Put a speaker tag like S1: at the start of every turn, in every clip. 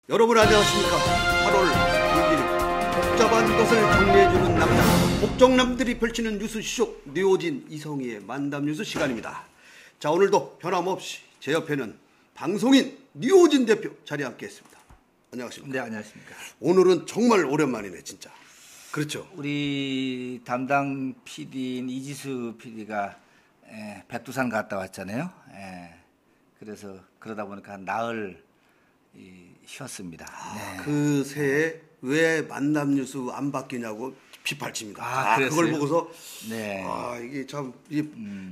S1: 여러분 안녕하십니까. 8월 6일 복잡한 것을 정리해주는 남자 복정남들이 펼치는 뉴스쇼 뉴오진 이성희의 만담 뉴스 시간입니다. 자, 오늘도 변함없이 제 옆에는 방송인 뉴오진 대표 자리에 함께했습니다. 안녕하십니까.
S2: 네, 안녕하십니까.
S1: 오늘은 정말 오랜만이네 진짜. 그렇죠.
S2: 우리 담당 PD인 이지수 PD가 백두산 갔다 왔잖아요. 그래서 그러다 보니까 한 나흘 쉬었습니다. 네.
S1: 그 새에 왜 만남 뉴스 안 바뀌냐고 빗발칩니다. 그걸 보고서
S2: 네.
S1: 이게 참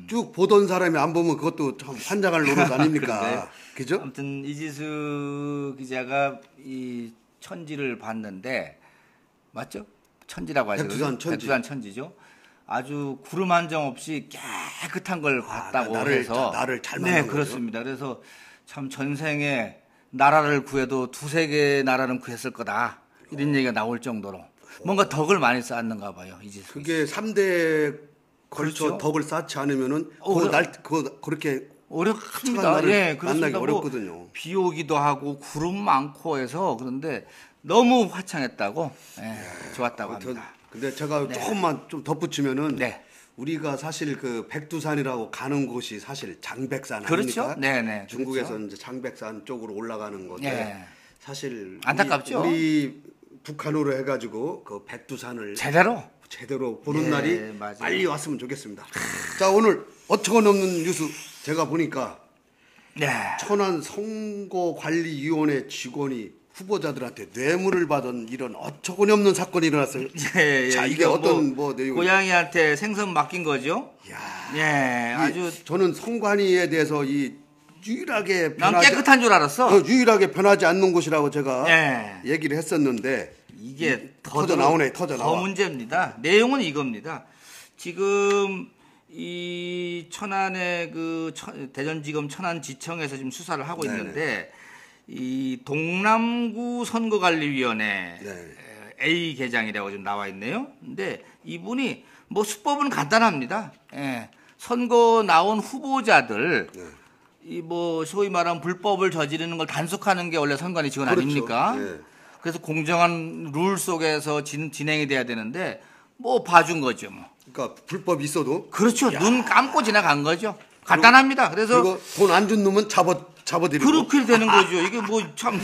S1: 쭉 보던 사람이 안 보면 그것도 참 환장할 노릇 아닙니까? 그죠?
S2: 아무튼 이지수 기자가 이 천지를 봤는데 맞죠? 천지라고 하죠. 백두산 천지죠. 아주 구름 한 점 없이 깨끗한 걸 봤다고 해서
S1: 나를 잘 만난
S2: 네, 그렇습니다. 그래서 참 전생에 나라를 구해도 두세 개의 나라는 구했을 거다. 이런 얘기가 나올 정도로 뭔가 덕을 많이 쌓았는가 봐요. 이지수.
S1: 그게 3대 걸쳐
S2: 그렇죠?
S1: 덕을 쌓지 않으면은 그거 그렇게
S2: 어렵습니다. 예,
S1: 만나기
S2: 뭐
S1: 어렵거든요.
S2: 비 오기도 하고 구름 많고 해서 그런데 너무 화창했다고 좋았다고 합니다.
S1: 근데 제가 조금만 좀 덧붙이면은
S2: 네.
S1: 우리가 사실 그 백두산이라고 가는 곳이 사실 장백산
S2: 그렇죠?
S1: 아닙니까?
S2: 네네.
S1: 중국에서
S2: 그렇죠?
S1: 이제 장백산 쪽으로 올라가는 건데
S2: 네.
S1: 사실
S2: 안타깝죠?
S1: 우리 북한으로 해가지고 그 백두산을 제대로 보는 날이
S2: 맞아요.
S1: 빨리 왔으면 좋겠습니다. 자, 오늘 어처구니없는 뉴스 제가 보니까 천안 선거관리위원회 직원이 후보자들한테 뇌물을 받은 이런 어처구니없는 사건이 일어났어요. 자, 이게 어떤 내용?
S2: 고양이한테 생선 맡긴 거죠. 아주
S1: 저는 선관위에 대해서 유일하게
S2: 난 깨끗한 줄 알았어.
S1: 유일하게 변하지 않는 곳이라고 제가 얘기를 했었는데
S2: 이게
S1: 터져 나와.
S2: 더 문제입니다. 내용은 이겁니다. 지금 이 천안의 대전지검 천안지청에서 지금 수사를 하고 있는데 이 동남구 선거관리위원회 A 계장이라고 지금 나와 있네요. 근데 이분이 수법은 간단합니다. 선거 나온 후보자들 소위 말하면 불법을 저지르는 걸 단속하는 게 원래 선관위 직원 아닙니까? 그래서 공정한 룰 속에서 진행이 돼야 되는데 봐준 거죠.
S1: 그러니까 불법이 있어도
S2: 그렇죠. 눈 감고 지나간 거죠. 간단합니다. 그래서
S1: 돈 안 준 놈은 잡아드리고
S2: 그렇게 되는 거죠. 이게 참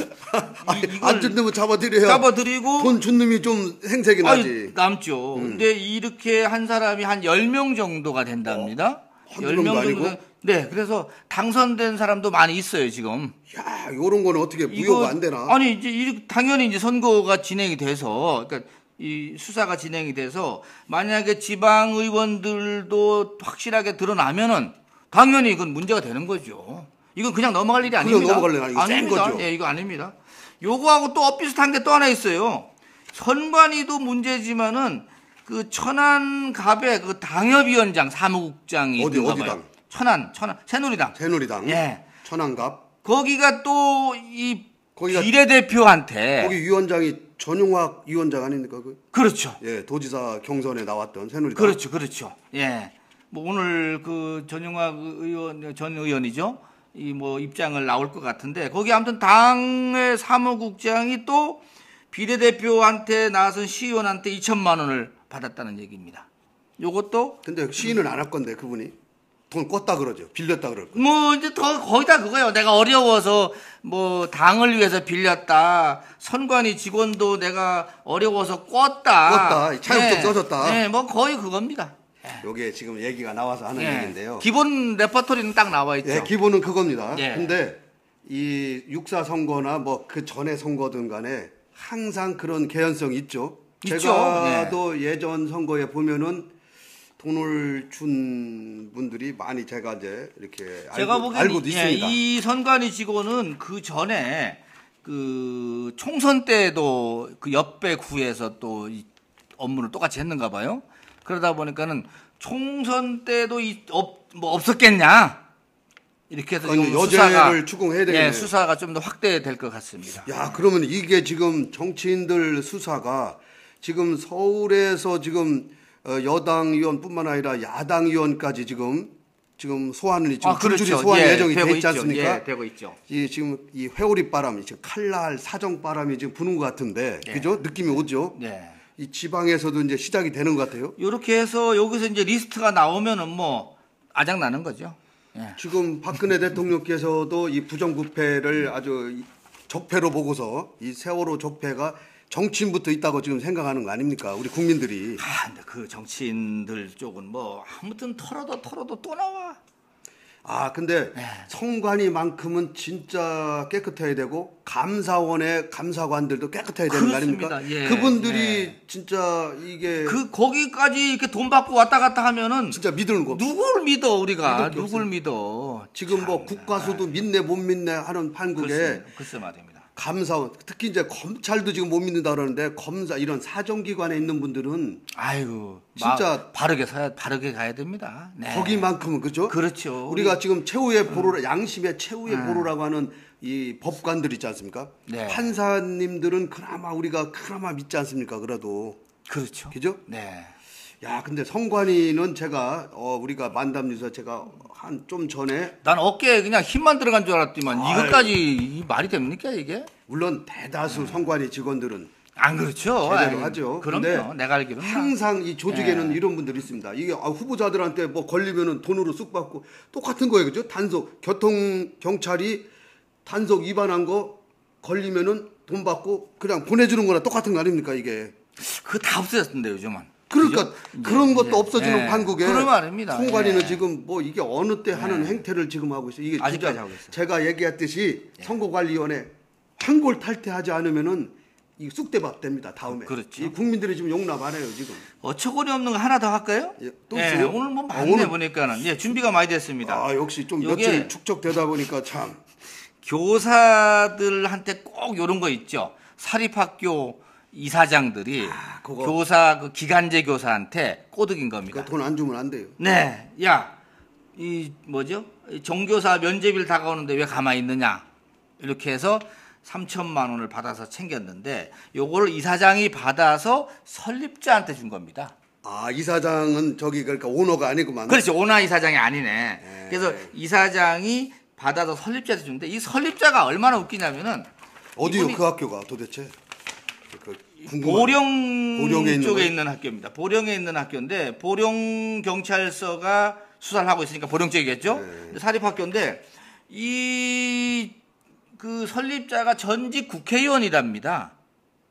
S1: 안 준 놈은 잡아드리고 돈 준 놈이 좀 행색이 나지.
S2: 남죠. 근데 이렇게 한 사람이 한 10명 정도가 된답니다.
S1: 10명 정도.
S2: 네, 그래서 당선된 사람도 많이 있어요, 지금.
S1: 야, 이런 거는 어떻게 무효가 안 되나?
S2: 아니, 이제 당연히 이제 선거가 진행이 돼서, 그러니까 이 수사가 진행이 돼서 만약에 지방 의원들도 확실하게 드러나면은 당연히 이건 문제가 되는 거죠. 이건 그냥 넘어갈 일이 아닙니다.
S1: 그냥 넘어갈 일이 아닙니다.
S2: 거죠. 이거 아닙니다. 요거하고 또 엇비슷한 게 또 하나 있어요. 선관위도 문제지만은 그 천안갑의 그 당협위원장 사무국장이 있는가 봐요. 천안 새누리당.
S1: 천안갑.
S2: 거기가 또 이 비례대표한테
S1: 거기 위원장이 전용학 위원장 아닙니까?
S2: 그렇죠.
S1: 도지사 경선에 나왔던 새누리당.
S2: 그렇죠. 오늘 그 전용학 전 의원이죠. 입장을 나올 것 같은데 거기 아무튼 당의 사무국장이 또 비례대표한테 나선 시의원한테 2천만 원을 받았다는 얘기입니다. 요것도
S1: 근데 시인은 안 할 건데 그분이 돈 꿨다 그러죠. 빌렸다 그럴 거예요.
S2: 이제 거의 다 그거예요. 내가 어려워서 당을 위해서 빌렸다. 선관위 직원도 내가 어려워서 꿨다.
S1: 차용증 써줬다.
S2: 거의 그겁니다.
S1: 요게 지금 얘기가 나와서 하는 얘기인데요.
S2: 기본 레퍼토리는 딱 나와 있죠.
S1: 기본은 그겁니다. 근데 이 육사 선거나 그 전에 선거든 간에 항상 그런 개연성이 있죠. 제가 또 예전 선거에 보면은 돈을 준 분들이 많이 제가 이제 이렇게 알고도 있습니다.
S2: 이 선관위 직원은 그 전에 그 총선 때도 그 옆배 구에서 또 이 업무를 똑같이 했는가 봐요. 그러다 보니까는 총선 때도 없었겠냐 이렇게 해서
S1: 여죄를 추궁해야 되겠네요.
S2: 수사가 좀 더 확대될 것 같습니다.
S1: 그러면 이게 지금 정치인들 수사가 지금 서울에서 지금 여당 의원뿐만 아니라 야당 의원까지 지금 지금 소환이 지금
S2: 그렇죠.
S1: 줄줄이 소환 예정이
S2: 되고
S1: 돼 있지
S2: 있죠.
S1: 않습니까?
S2: 예, 되고 있죠.
S1: 이 지금 이 회오리 바람이 지금 칼날 사정 바람이 지금 부는 것 같은데 그죠? 느낌이 오죠?
S2: 네.
S1: 이 지방에서도 이제 시작이 되는 것 같아요.
S2: 이렇게 해서 여기서 이제 리스트가 나오면은 뭐 아작 나는 거죠. 예.
S1: 지금 박근혜 대통령께서도 이 부정부패를 아주 적폐로 보고서 이 세월호 적폐가 정치인부터 있다고 지금 생각하는 거 아닙니까? 우리 국민들이.
S2: 근데 그 정치인들 쪽은 뭐 아무튼 털어도 또 나와.
S1: 근데 성관이만큼은 진짜 깨끗해야 되고 감사원의 감사관들도 깨끗해야 되는 거 아닙니까?
S2: 그렇습니다. 예.
S1: 그분들이 진짜 이게
S2: 거기까지 이렇게 돈 받고 왔다 갔다 하면은
S1: 진짜 믿을 거.
S2: 누굴 믿어 우리가? 누굴 믿어?
S1: 지금 뭐 국가수도 믿네 못 믿네 하는 판국에
S2: 글쎄 말입니다.
S1: 감사원 특히 이제 검찰도 지금 못 믿는다 그러는데 검사 이런 사정기관에 있는 분들은
S2: 아이고
S1: 진짜
S2: 바르게 가야 됩니다. 네.
S1: 거기만큼은 그죠?
S2: 그렇죠.
S1: 우리가 지금 최후의 보루 양심의 최후의 보루라고 하는 이 법관들 있지 않습니까?
S2: 네.
S1: 판사님들은 우리가 그나마 믿지 않습니까? 그래도
S2: 그렇죠.
S1: 그죠?
S2: 네.
S1: 야, 근데 성관이는 제가 우리가 만담에서 제가 한 좀 전에
S2: 난 어깨에 그냥 힘만 들어간 줄 알았더만 이것까지 이 말이 됩니까 이게?
S1: 물론 대다수 성관이 직원들은
S2: 안 그렇죠.
S1: 제대로 하죠.
S2: 그럼요. 내가 알기로는
S1: 항상 이 조직에는 이런 분들이 있습니다. 이게 후보자들한테 뭐 걸리면은 돈으로 쑥 받고 똑같은 거예요, 그죠? 단속 교통 경찰이 단속 위반한 거 걸리면은 돈 받고 그냥 보내주는 거나 똑같은 거 아닙니까 이게?
S2: 그거 다 없어졌던데 요즘은.
S1: 그러니까
S2: 그죠?
S1: 그런 것도 없어지는 판국에
S2: 그런 말입니다.
S1: 성관이는 지금 뭐 이게 어느 때 하는 행태를 지금 하고 있어요. 이게
S2: 아직까지
S1: 진짜
S2: 하고 있어요.
S1: 제가 얘기했듯이 선거관리위원회 한골 탈퇴하지 않으면은 이 쑥대밭 됩니다. 다음에.
S2: 그렇죠.
S1: 이 국민들이 지금 용납 안 해요 지금.
S2: 어처구니 없는 거 하나 더 할까요?
S1: 또 있어요?
S2: 오늘 뭐 많네 보니까는. 준비가 많이 됐습니다.
S1: 역시 좀
S2: 요게
S1: 며칠 축적되다 보니까 참.
S2: 교사들한테 꼭 이런 거 있죠. 사립학교 이사장들이
S1: 그거.
S2: 교사 기간제 교사한테 꼬드긴 겁니다.
S1: 돈 안 주면 안 돼요.
S2: 네, 이 정교사 면접일 다가오는데 왜 가만히 있느냐 이렇게 해서 3천만 원을 받아서 챙겼는데 요거를 이사장이 받아서 설립자한테 준 겁니다.
S1: 이사장은 그러니까 오너가 아니구만.
S2: 그렇죠. 오너 이사장이 아니네. 그래서 이사장이 받아서 설립자한테 주는데 이 설립자가 얼마나 웃기냐면은
S1: 어디요 그 학교가 도대체?
S2: 보령 쪽에 있는 학교입니다. 보령에 있는 학교인데 보령 경찰서가 수사를 하고 있으니까 보령 쪽이겠죠. 사립학교인데 그 설립자가 전직 국회의원이랍니다.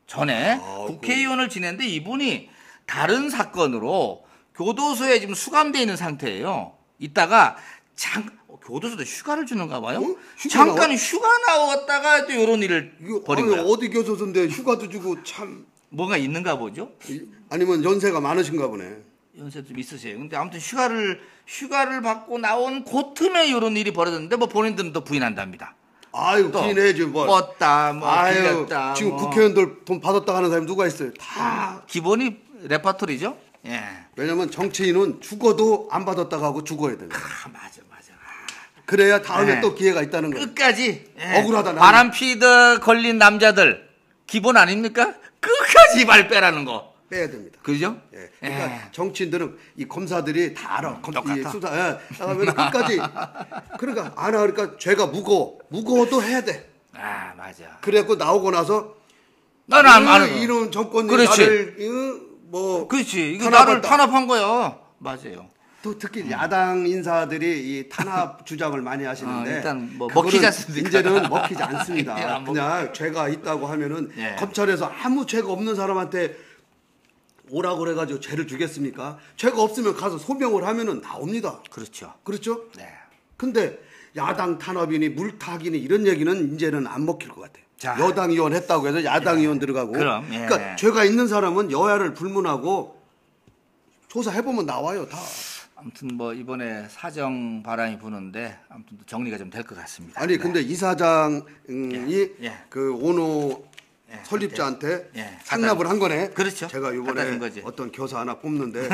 S2: 전에 국회의원을 지냈는데 이분이 다른 사건으로 교도소에 지금 수감돼 있는 상태예요. 이따가 교도소도 휴가를 주는가 봐요. 잠깐 휴가 나왔다가 또 이런 일을 벌인 거야.
S1: 어디 교도소인데 휴가도 주고 참.
S2: 뭔가 있는가 보죠.
S1: 아니면 연세가 많으신가 보네.
S2: 연세 좀 있으세요. 근데 아무튼 휴가를 받고 나온 그 틈에 이런 일이 벌어졌는데 뭐 본인들은 또 부인한답니다.
S1: 부인해야지 뭐.
S2: 뻗다, 빌렸다.
S1: 지금 국회의원들 돈 받았다 하는 사람이 누가 있어요? 다.
S2: 기본이 레퍼토리죠. 예.
S1: 왜냐면 정치인은 죽어도 안 받았다가 하고 죽어야 됩니다.
S2: 맞아.
S1: 그래야 다음에 또 기회가 있다는 거예요.
S2: 끝까지.
S1: 억울하다.
S2: 바람 피다 걸린 남자들 기본 아닙니까? 끝까지 발 빼라는 거.
S1: 빼야 됩니다.
S2: 그죠?
S1: 그러니까 정치인들은 이 검사들이 다 알아.
S2: 똑같아.
S1: 수사. 그러면 끝까지. 그러니까 그러니까 죄가 무거워도 해야 돼.
S2: 맞아.
S1: 그래갖고 나오고 나서
S2: 나는 안 하는
S1: 이런 정권이
S2: 그렇지.
S1: 나를
S2: 그렇지. 이거 나를 탄압한 거야. 맞아요.
S1: 또 특히 야당 인사들이 이 탄압 주장을 많이 하시는데
S2: 일단 먹히지 않습니까?
S1: 이제는 먹히지 않습니다.
S2: 예,
S1: 그냥 죄가 있다고 하면은
S2: 예.
S1: 검찰에서 아무 죄가 없는 사람한테 오라고 그래가지고 죄를 주겠습니까? 죄가 없으면 가서 소명을 하면은 나옵니다.
S2: 그렇죠.
S1: 그렇죠?
S2: 네.
S1: 근데 야당 탄압이니 물타기니 이런 얘기는 이제는 안 먹힐 것 같아요.
S2: 자.
S1: 여당 의원 했다고 해서 야당 의원 들어가고.
S2: 그럼,
S1: 그러니까 죄가 있는 사람은 여야를 불문하고 조사해보면 나와요, 다.
S2: 아무튼 이번에 사정 바람이 부는데 아무튼 정리가 좀 될 것 같습니다.
S1: 아니 근데 이사장이
S2: 예.
S1: 그 오노 설립자한테
S2: 예.
S1: 상납을 한 거네.
S2: 그렇죠.
S1: 제가
S2: 갖다
S1: 이번에
S2: 준 거지.
S1: 어떤 교사 하나 뽑는데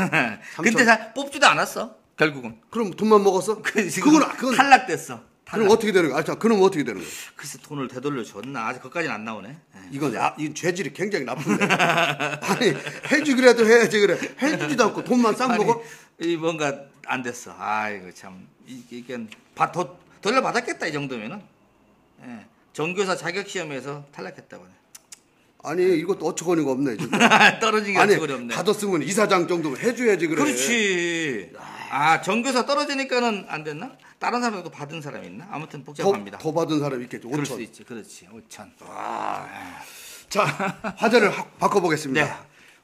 S2: 근데 뽑지도 않았어. 결국은.
S1: 그럼 돈만 먹었어?
S2: 그건 탈락됐어.
S1: 그럼 어떻게 되는 거야? 그럼 어떻게 되는 거야?
S2: 글쎄 돈을 되돌려 줬나 아직 거기까지는 안 나오네.
S1: 이건 이 죄질이 굉장히 나쁜데. 아니 해주기라도 해야지 그래. 해주지도 않고 돈만 싹 먹어.
S2: 이 뭔가 안 됐어. 아이고 참 이게 돌려받았겠다 이 정도면은. 예. 전교사 자격 시험에서 탈락했다고.
S1: 아니 이것도 어처구니가 없네 진짜.
S2: 떨어진 게 어처구니 없네.
S1: 받았으면 이사장 정도면 해줘야지 그래.
S2: 그렇지. 전교사 떨어지니까는 안 됐나? 다른 사람도 받은 사람 있나? 아무튼 복잡합니다.
S1: 더 받은 사람 있겠죠. 5천.
S2: 그럴 수 있지. 그렇지. 5천.
S1: 자, 화제를 바꿔보겠습니다.
S2: 네.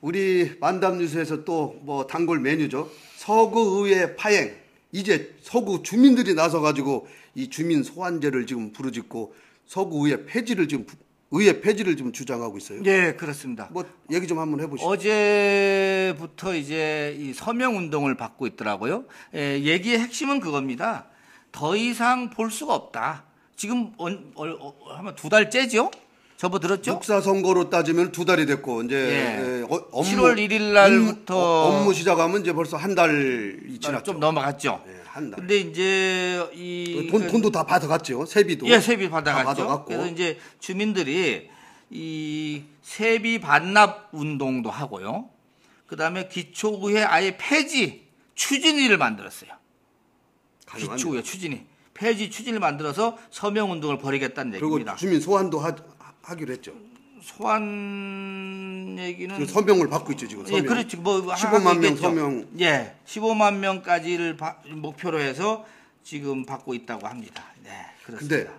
S1: 우리 만담 뉴스에서 또 뭐 단골 메뉴죠. 서구 의회 파행. 이제 서구 주민들이 나서 가지고 이 주민 소환제를 지금 부르짖고 서구 의회 폐지를 지금 주장하고 있어요.
S2: 예, 그렇습니다.
S1: 뭐 얘기 좀 한번 해보시죠.
S2: 어제부터 이제 이 서명 운동을 받고 있더라고요. 예, 얘기의 핵심은 그겁니다. 더 이상 볼 수가 없다. 지금 아마 2달째죠? 접어들었죠?
S1: 육사 선거로 따지면 2달이 됐고 이제 업무,
S2: 7월 1일 날부터
S1: 업무 시작하면 이제 벌써 한 달이 지났죠.
S2: 좀 넘어갔죠.
S1: 네, 한 달.
S2: 근데 이제
S1: 돈도 다 받아갔죠. 세비도.
S2: 예, 세비 받아갔죠.
S1: 받아갔고.
S2: 그래서 이제 주민들이 이 세비 반납 운동도 하고요. 그다음에 기초의회 아예 폐지 추진위를 만들었어요.
S1: 가능합니다.
S2: 기초의회 추진위. 폐지 추진을 만들어서 서명 운동을 벌이겠다는
S1: 그리고
S2: 얘기입니다.
S1: 주민 소환도 하기로 했죠.
S2: 소환 얘기는
S1: 그 서명을 받고 있죠 지금. 서명.
S2: 예, 그렇지. 뭐
S1: 15만 명 서명.
S2: 예, 15만 명까지를 목표로 해서 지금 받고 있다고 합니다. 네, 그렇습니다.
S1: 근데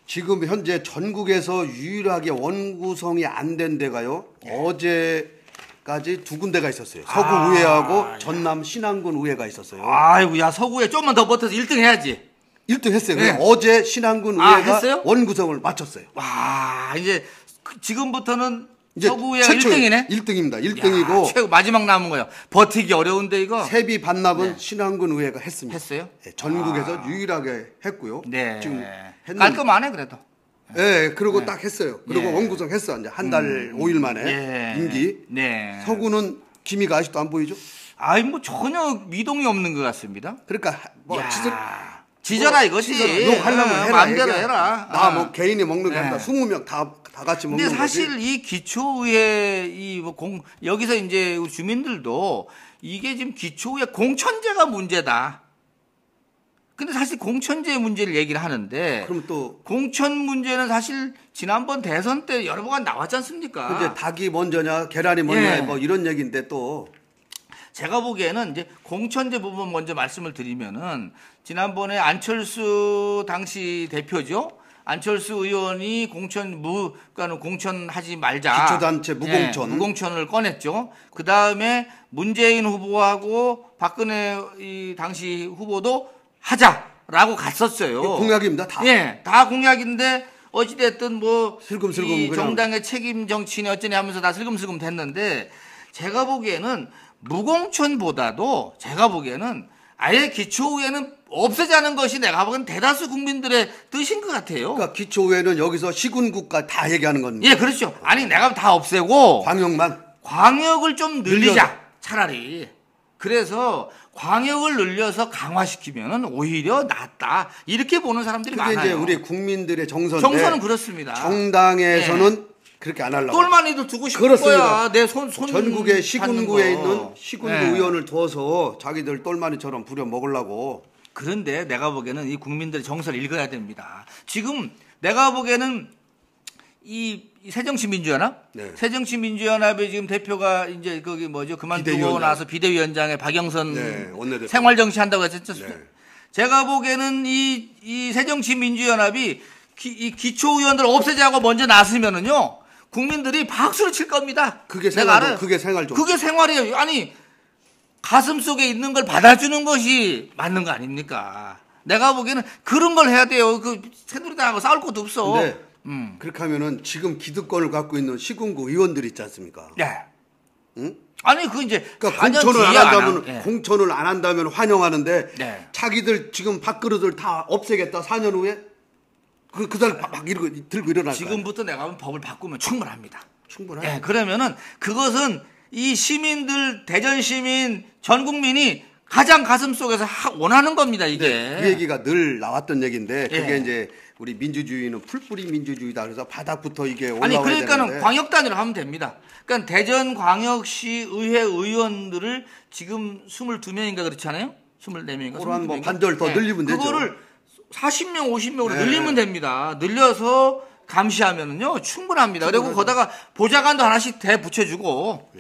S1: 지금 현재 전국에서 유일하게 원구성이 안 된 데가요. 어제까지 2군데가 있었어요. 서구 의회하고 전남 신안군 의회가 있었어요.
S2: 아이고, 야, 서구에 좀만 더 버텨서 1등 해야지.
S1: 1등 했어요.
S2: 네.
S1: 어제 신안군 의회가
S2: 했어요?
S1: 원구성을 마쳤어요.
S2: 와, 이제 지금부터는
S1: 이제
S2: 서구의회가 1등이네.
S1: 1등입니다. 1등이고
S2: 최고 마지막 남은 거요. 버티기 어려운데 이거.
S1: 세비 반납은 신안군 의회가 했습니다.
S2: 했어요?
S1: 네, 전국에서 유일하게 했고요.
S2: 네.
S1: 지금 했는
S2: 깔끔하네 그래도.
S1: 네, 그리고 딱 했어요. 그리고
S2: 예.
S1: 원구성 했어. 이제 한 달 5일 만에
S2: 예.
S1: 임기.
S2: 네.
S1: 서구는 기미가 아직도 안 보이죠?
S2: 아이 뭐 전혀 미동이 없는 것 같습니다.
S1: 그러니까 뭐
S2: 야,
S1: 짓을
S2: 지져라 이거지.
S1: 욕하려면 해라.
S2: 마음대로
S1: 얘기야.
S2: 해라.
S1: 나 뭐 개인이 먹는 게 아니라
S2: 네.
S1: 20명 다 같이 먹는
S2: 근데
S1: 거지.
S2: 사실 이 기초의회 여기서 이제 우리 주민들도 이게 지금 기초의회 공천제가 문제다. 근데 사실 공천제 문제를 얘기를 하는데
S1: 그럼 또
S2: 공천 문제는 사실 지난번 대선 때 여러 번 나왔지 않습니까?
S1: 이제 닭이 먼저냐 계란이 먼저냐
S2: 예.
S1: 뭐 이런 얘기인데 또
S2: 제가 보기에는 이제 공천제 부분 먼저 말씀을 드리면은 지난번에 안철수 당시 대표죠. 안철수 의원이 그러니까 공천하지 말자.
S1: 기초단체 무공천.
S2: 네, 무공천을 꺼냈죠. 그 다음에 문재인 후보하고 박근혜 이 당시 후보도 하자라고 갔었어요.
S1: 공약입니다. 다.
S2: 예, 다 공약인데 어찌됐든 뭐
S1: 슬금슬금
S2: 이
S1: 그냥.
S2: 정당의 책임 정치인이 어쩌냐 하면서 다 슬금슬금 됐는데 제가 보기에는 무공천보다도 제가 보기에는 아예 기초의회는 없애자는 것이 내가 보기에는 대다수 국민들의 뜻인 것 같아요.
S1: 그러니까 기초의회는 여기서 시군국가 다 얘기하는 겁니다.
S2: 예, 그렇죠. 아니 내가 다 없애고
S1: 광역만.
S2: 광역을 좀 늘리자.
S1: 늘려서.
S2: 차라리. 그래서 광역을 늘려서 강화시키면은 오히려 낫다. 이렇게 보는 사람들이
S1: 그게
S2: 많아요.
S1: 이제 우리 국민들의 정서인데
S2: 정서는 그렇습니다.
S1: 정당에서는 그렇게 안 하려고.
S2: 똘마니도 두고 싶은
S1: 그렇습니다.
S2: 거야. 내 손
S1: 전국의 시군구에
S2: 받는 거.
S1: 있는 시군구
S2: 네.
S1: 의원을 두어서 자기들 똘마니처럼 부려 먹으려고.
S2: 그런데 내가 보기에는 이 국민들의 정서를 읽어야 됩니다. 지금 내가 보기에는 이 새정치민주연합,
S1: 네.
S2: 새정치민주연합의 지금 대표가 이제 거기 뭐죠 그만두고
S1: 비대위원장.
S2: 나서 비대위원장에 박영선
S1: 네, 원내대표.
S2: 생활정치 한다고 했었죠.
S1: 네.
S2: 제가 보기에는 이 새정치민주연합이 이 기초의원들 없애자고 먼저 나서면은요 국민들이 박수를 칠 겁니다.
S1: 그게
S2: 내가 알아요.
S1: 생활, 그게 생활 좀.
S2: 그게 생활이에요. 아니 가슴 속에 있는 걸 받아주는 것이 맞는 거 아닙니까? 내가 보기에는 그런 걸 해야 돼요. 그 새누리당하고 싸울 것도 없어.
S1: 근데 그렇게 하면은 지금 기득권을 갖고 있는 시군구 의원들 있지 않습니까?
S2: 네.
S1: 응?
S2: 아니 그 이제
S1: 그러니까
S2: 4년
S1: 공천을 안
S2: 뒤에 안
S1: 한다면
S2: 하- 예.
S1: 공천을 안 한다면 환영하는데
S2: 네.
S1: 자기들 지금 밥그릇을 다 없애겠다 4년 후에 그 사람 막 이러고 들고 일어날 거야.
S2: 지금부터 내가 보면 법을 바꾸면 충분합니다.
S1: 충분해.
S2: 예, 그러면은 그것은 이 시민들 대전 시민 전 국민이 가장 가슴 속에서 원하는 겁니다 이게.
S1: 그 얘기가 늘 나왔던 얘기인데 그게
S2: 예.
S1: 이제 우리 민주주의는 풀뿌리 민주주의다. 그래서 바닥부터 이게
S2: 아니
S1: 올라와야
S2: 그러니까는
S1: 되는데
S2: 광역 단위로 하면 됩니다. 그러니까 대전 광역시 의회 의원들을 지금 22명인가 그렇지 않아요? 24명인가?
S1: 그걸 뭐 반절 더 늘리면 되죠.
S2: 그거를 40명, 50명으로 늘리면 됩니다. 늘려서 감시하면은요 충분합니다. 그리고 거기다가 보좌관도 하나씩 대 붙여주고,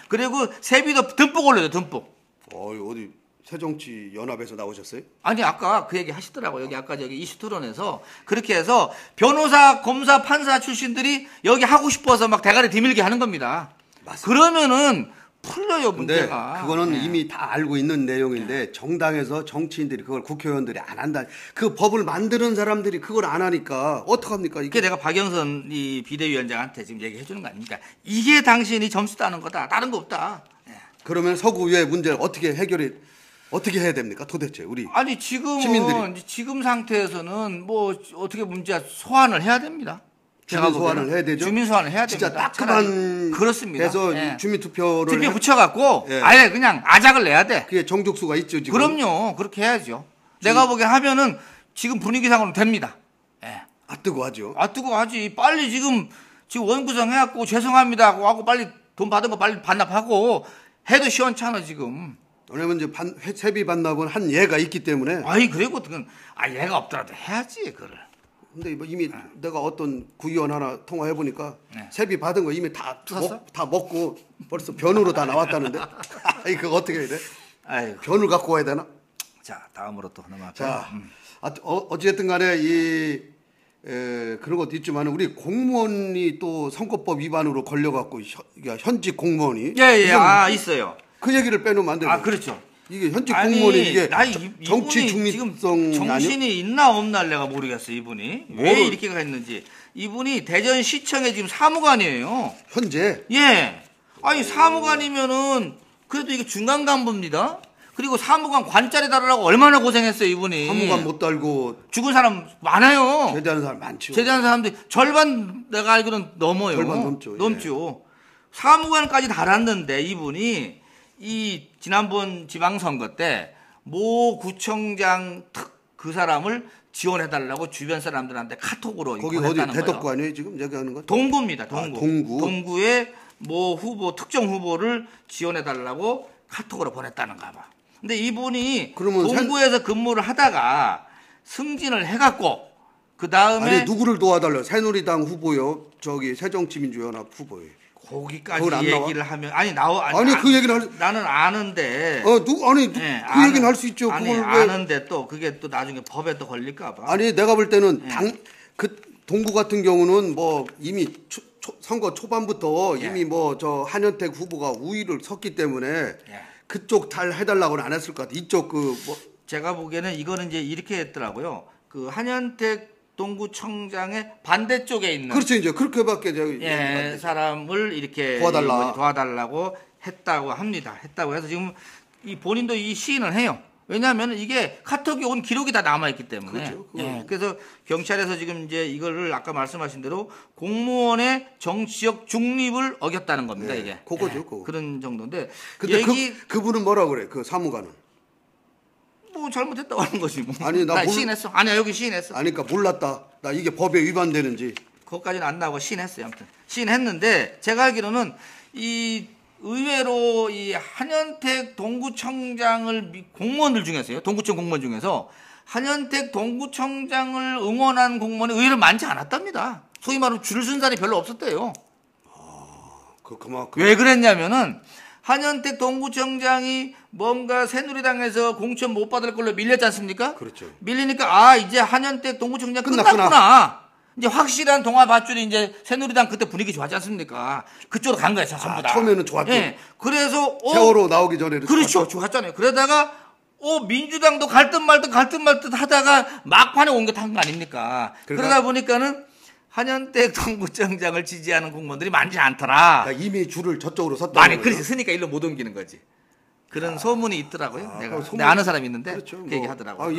S2: 그리고 세비도 듬뿍 올려요, 듬뿍.
S1: 어디 새정치연합에서 나오셨어요?
S2: 아니 아까 그 얘기 하시더라고요. 여기 아까 저기 이슈 토론에서 그렇게 해서 변호사, 검사, 판사 출신들이 여기 하고 싶어서 막 대가리 디밀게 하는 겁니다. 맞습니다. 그러면은 풀려요 문제가.
S1: 그거는 이미 다 알고 있는 내용인데 정당에서 정치인들이 그걸 국회의원들이 안 한다. 그 법을 만드는 사람들이 그걸 안 하니까 어떡합니까?
S2: 이게 내가 박영선 이 비대위원장한테 지금 얘기해 주는 거 아닙니까? 이게 당신이 점수 따는 거다. 다른 거 없다.
S1: 그러면 서구의 문제를 어떻게 해야 됩니까? 도대체 우리
S2: 아니 지금은
S1: 시민들이.
S2: 지금 상태에서는 뭐 어떻게 문제 소환을 해야 됩니다.
S1: 주민 소환을 해야 되죠.
S2: 주민 소환을 해야 됩니다.
S1: 진짜 따끔한
S2: 그렇습니다.
S1: 해서 주민 투표를
S2: 투표 붙여갖고 아예 그냥 아작을 내야 돼.
S1: 그게 정족수가 있죠 지금.
S2: 그럼요. 그렇게 해야죠. 내가 보기엔 하면은 지금 분위기상으로는 됩니다.
S1: 아 뜨고 하죠.
S2: 아 뜨고 하지. 빨리 지금 원구성 해갖고 죄송합니다 하고 빨리 돈 받은 거 빨리 반납하고 해도 시원찮아 지금.
S1: 왜냐면 이제 세비 반납은 한 예가 있기 때문에.
S2: 아이 그리고 그건 예가 없더라도 해야지 그걸.
S1: 근데 이미 내가 어떤 구의원 하나 통화해 보니까 세비 받은 거 이미 다 먹고 벌써 변으로 다 나왔다는데. 아이 그거 어떻게 해야 돼?
S2: 아이고.
S1: 변을 갖고 와야 되나?
S2: 자 다음으로 또 넘어갈게요.
S1: 자 어찌됐든간에 그런 것도 있지만 우리 공무원이 또 선거법 위반으로 걸려갖고 현직 공무원이
S2: 있어요.
S1: 그 얘기를 빼놓으면 안 되죠.
S2: 그렇죠.
S1: 이게 현직 공무원이 이게 정치
S2: 이분이
S1: 중립성
S2: 지금 정신이 있나 없나 내가 모르겠어 이분이 왜 이렇게 했는지. 이분이 대전시청에 지금 사무관이에요.
S1: 현재.
S2: 아니 사무관이면은 그래도 이게 중간 간부입니다. 그리고 사무관 관짜리 달으라고 얼마나 고생했어요 이분이.
S1: 사무관 못 달고
S2: 죽은 사람 많아요.
S1: 제대하는 사람 많죠.
S2: 제대하는 사람들이 절반 내가 알기로는 넘어요.
S1: 절반 넘죠.
S2: 넘죠. 사무관까지 달았는데 이분이 이 지난번 지방선거 때 모 구청장 그 사람을 지원해달라고 주변 사람들한테 카톡으로
S1: 거기 어디 대덕구 아니에요 지금 얘기하는 거?
S2: 동구입니다. 동구. 동구의 모 후보 특정 후보를 지원해달라고 카톡으로 보냈다는가 봐. 근데 이분이 동구에서 근무를 하다가 승진을 해갖고 그 다음에
S1: 누구를 도와달라? 새누리당 후보요. 저기 새정치민주연합 후보예요.
S2: 거기까지 얘기를 하면
S1: 그 얘기를
S2: 나는 아는데
S1: 그 얘기는 할 수 있죠.
S2: 그걸 아는데 또 그게 또 나중에 법에 또 걸릴까 봐.
S1: 아니 내가 볼 때는 그 동구 같은 경우는 뭐 이미 선거 초반부터 이미 뭐 저 한현택 후보가 우위를 섰기 때문에 그쪽 잘 해달라고는 안 했을 것 같아. 이쪽
S2: 제가 보기에는 이거는 이제 이렇게 했더라고요. 그 한현택 동구청장의 반대쪽에 있는
S1: 그렇죠. 이제 그렇게밖에
S2: 사람을 이렇게 도와달라고 했다고 합니다. 했다고 해서 지금 이 본인도 이 시인을 해요. 왜냐하면 이게 카톡이 온 기록이 다 남아있기 때문에.
S1: 그렇죠.
S2: 그래서 경찰에서 지금 이제 이거를 아까 말씀하신 대로 공무원의 정치적 중립을 어겼다는 겁니다. 이게.
S1: 그거죠. 그거.
S2: 그런 정도인데.
S1: 근데 그분은 뭐라 그래? 그 사무관은.
S2: 뭐 잘못했다고 하는 거지 뭐.
S1: 아니
S2: 나 시인했어. 아니야 여기 시인했어.
S1: 아니 그러니까 몰랐다. 나 이게 법에 위반되는지.
S2: 그것까지는 안 나오고 시인했어요. 아무튼 시인했는데 제가 알기로는 이 의외로 이 한현택 동구청장을 공무원들 중에서요. 동구청 공무원 중에서 한현택 동구청장을 응원한 공무원이 의외로 많지 않았답니다. 소위 말하면 줄 쓴 사람이 별로 없었대요.
S1: 그만큼.
S2: 왜 그랬냐면은 한현택 동구청장이 뭔가 새누리당에서 공천 못 받을 걸로 밀렸지 않습니까?
S1: 그렇죠.
S2: 밀리니까 이제 한현택 동구청장 끝났구나. 이제 확실한 동화 밧줄이 이제 새누리당 그때 분위기 좋았지 않습니까? 그쪽으로 간 거예요, 전부 다.
S1: 처음에는 좋았죠.
S2: 그래서
S1: 세월호 나오기 전에는
S2: 그렇죠, 좋았잖아요. 그러다가 민주당도 갈 듯 말 듯 하다가 막판에 옮겨탄 거 아닙니까? 그러다 보니까는 한현택 동구청장을 지지하는 공무원들이 많지 않더라.
S1: 그러니까 이미 줄을 저쪽으로 섰다.
S2: 많이 그렇지. 쓰니까 일로 못 옮기는 거지. 그런 소문이 있더라고요. 내가 아는 사람이 있는데
S1: 그렇죠.
S2: 그 얘기하더라고요.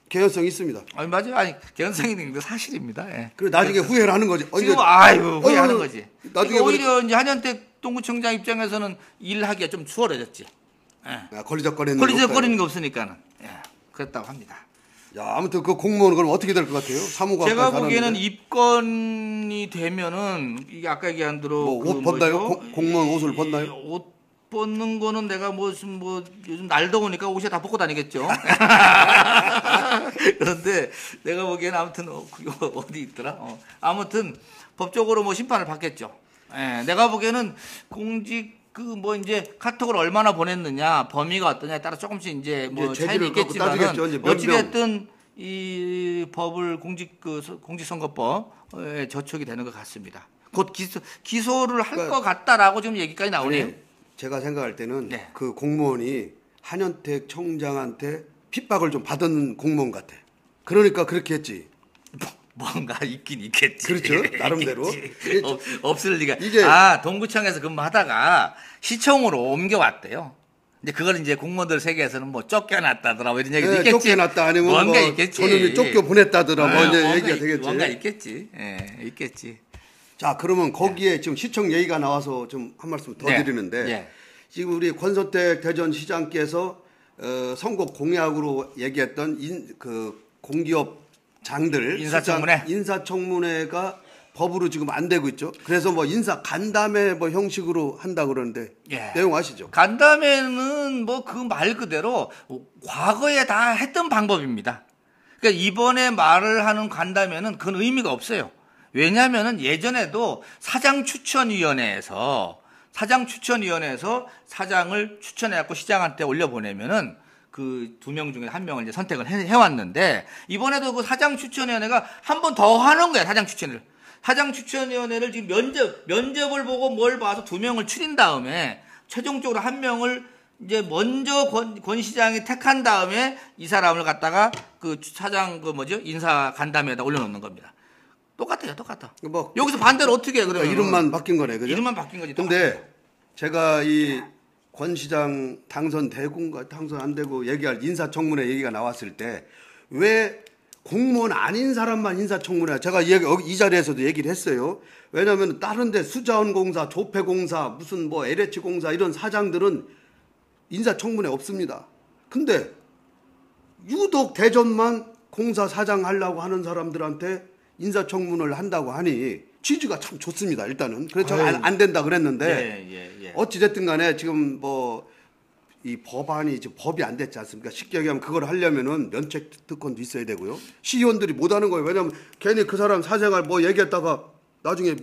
S1: 개연성이 있습니다.
S2: 맞아요. 개연성이 있는 게 사실입니다.
S1: 그리고 나중에 후회를 하는 거지.
S2: 지금 후회하는 거지. 나중에 오히려 이제 한현택 동구청장 입장에서는 일하기가 좀 수월해졌지. 걸리적거리는 게 없으니까는. 그랬다고 합니다.
S1: 야, 아무튼 그 공무원은 그럼 어떻게 될 것 같아요? 사무관.
S2: 제가 보기에는 입건이 되면은 이게 아까 얘기한 대로
S1: 옷 벗나요? 공무원 옷을 벗나요?
S2: 벗는 거는 내가 요즘 날 더우니까 옷에 다 벗고 다니겠죠. 그런데 내가 보기에는 아무튼 그거 어디 있더라. 아무튼 법적으로 뭐 심판을 받겠죠. 예, 내가 보기에는 공직 이제 카톡을 얼마나 보냈느냐, 범위가 어떠냐에 따라 조금씩 이제 차이는 있겠지만은 어찌됐든 이 법을 공직선거법에 저촉이 되는 것 같습니다. 곧 기소를 할 것 같다라고 지금 얘기까지 나오네요.
S1: 아니, 제가 생각할 때는 그 공무원이 한현택 청장한테 핍박을 좀 받은 공무원 같아. 그러니까 그렇게 했지.
S2: 뭔가 있긴 있겠지.
S1: 그렇죠. 나름대로.
S2: 없을 리가. 동구청에서 근무하다가 시청으로 옮겨왔대요. 근데 그걸 이제 공무원들 세계에서는 뭐 쫓겨났다더라 뭐 이런 얘기도 있겠지.
S1: 쫓겨났다 아니면
S2: 뭔가 있겠지.
S1: 저놈이 쫓겨 보냈다더라 뭐 이제 얘기가 되겠지.
S2: 뭔가 있겠지. 예, 있겠지.
S1: 자, 그러면 거기에 지금 시청 얘기가 나와서 좀 한 말씀 더 드리는데 지금 우리 권선택 대전시장께서 선거 공약으로 얘기했던 그 공기업장들 인사청문회가 법으로 지금 안 되고 있죠. 그래서 뭐 인사 간담회 뭐 형식으로 한다 그러는데 내용 아시죠?
S2: 간담회는 뭐 그 말 그대로 과거에 다 했던 방법입니다. 그러니까 이번에 말을 하는 간담회는 그건 의미가 없어요. 왜냐하면은 예전에도 사장추천위원회에서 사장을 추천해갖고 시장한테 올려보내면은 그 2명 중에 1명을 이제 선택을 해왔는데 이번에도 그 사장추천위원회가 한 번 더 하는 거야. 사장추천위원회를 지금 면접을 보고 뭘 봐서 2명을 추린 다음에 최종적으로 1명을 이제 먼저 권 시장이 택한 다음에 이 사람을 갖다가 그 사장 인사 간담회에다 올려놓는 겁니다. 똑같아요.
S1: 뭐
S2: 여기서 반대로 어떻게 해, 그러면?
S1: 이름만 바뀐 거네, 그죠?
S2: 이름만 바뀐 거지.
S1: 근데 제가 이 권 시장 당선되고 당선 안 되고 얘기할 인사청문회 얘기가 나왔을 때 왜 공무원 아닌 사람만 인사청문회? 제가 이 자리에서도 얘기를 했어요. 왜냐하면 다른데 수자원공사, 조폐공사, 무슨 뭐 LH공사 이런 사장들은 인사청문회 없습니다. 근데 유독 대전만 공사 사장 하려고 하는 사람들한테 인사청문회를 한다고 하니 취지가 참 좋습니다. 일단은 그래서 안 된다 그랬는데 어찌됐든 간에 지금 뭐 이 법안이 지금 법이 안 됐지 않습니까? 쉽게 얘기하면 그걸 하려면은 면책 특권도 있어야 되고요. 시의원들이 못 하는 거예요. 왜냐하면 괜히 그 사람 사생활 뭐 얘기했다가 나중에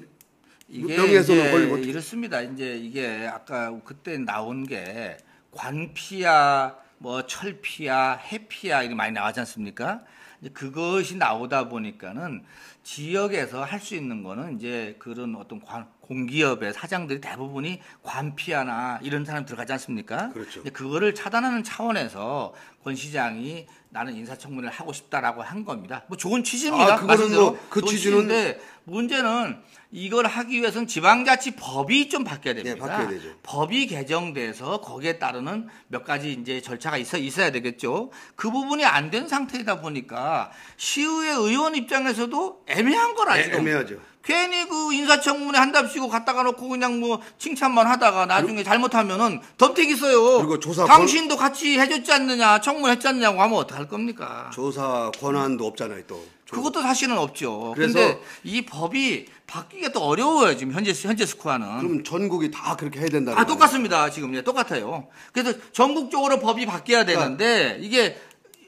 S1: 명예훼손을 걸리고
S2: 이렇습니다. 이제 이게 아까 그때 나온 게 관피야, 뭐 철피야, 해피야 이게 많이 나왔지 않습니까? 이제 그것이 나오다 보니까는 지역에서 할 수 있는 거는 이제 그런 어떤 공기업의 사장들이 대부분이 관피아나 이런 사람 들어가지 않습니까?
S1: 그렇죠.
S2: 그거를 차단하는 차원에서 권 시장이 나는 인사청문회를 하고 싶다라고 한 겁니다. 뭐 좋은 취지입니다.
S1: 그거는 뭐 그 취지는
S2: 문제는 이걸 하기 위해서는 지방자치법이 좀 바뀌어야 됩니다.
S1: 바뀌어야 되죠.
S2: 법이 개정돼서 거기에 따르는 몇 가지 이제 절차가 있어야 되겠죠. 그 부분이 안 된 상태이다 보니까 시의회 의원 입장에서도 애매한 거라 지금.
S1: 애매하죠.
S2: 괜히 그 인사청문회 한답시고 갖다가 놓고 그냥 뭐 칭찬만 하다가 나중에 잘못하면은 덤택 있어요.
S1: 그리고
S2: 당신도 같이 해줬지 않느냐, 청문했지 않느냐고 하면 어떡할 겁니까?
S1: 조사 권한도 없잖아요, 또.
S2: 그것도 사실은 없죠. 그런데 이 법이 바뀌기가 또 어려워요, 지금 현재 스코어는.
S1: 그럼 전국이 다 그렇게 해야 된다는 거예요?
S2: 똑같습니다. 지금 똑같아요. 그래서 전국적으로 법이 바뀌어야 되는데 이게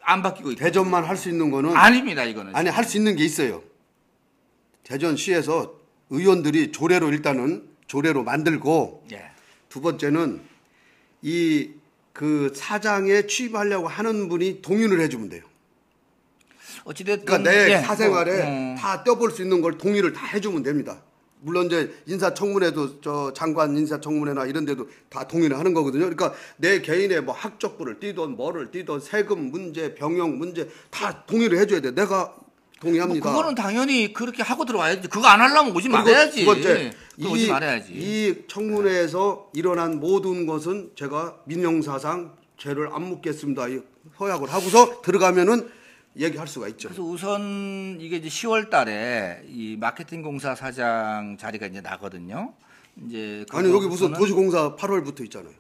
S2: 안 바뀌고 있고.
S1: 대전만 할 수 있는 거는
S2: 아닙니다, 이거는.
S1: 아니, 할 수 있는 게 있어요. 대전시에서 의원들이 조례로 만들고 두 번째는 그 사장에 취입하려고 하는 분이 동의를 해주면 돼요.
S2: 어찌됐든
S1: 그러니까 내 사생활에 다 떼어볼 수 있는 걸 동의를 다 해주면 됩니다. 물론 이제 인사청문회도 저 장관 인사청문회나 이런 데도 다 동의를 하는 거거든요. 그러니까 내 개인의 뭐 학적부를 띄던 뭐를 띄던 세금 문제, 병역 문제 다 동의를 해줘야 돼. 내가 동의합니다.
S2: 그거는 당연히 그렇게 하고 들어와야지. 그거 안 하려면 오지 말아야지.
S1: 두 번째,
S2: 오지 말아야지.
S1: 이 청문회에서 일어난 모든 것은 제가 민영사상 죄를 안 묻겠습니다. 허약을 하고서 들어가면은 얘기할 수가 있죠.
S2: 그래서 우선 이게 이제 10월 달에 이 마케팅 공사 사장 자리가 이제 나거든요. 이제
S1: 아니 여기 무슨 도시공사 8월부터 있잖아요.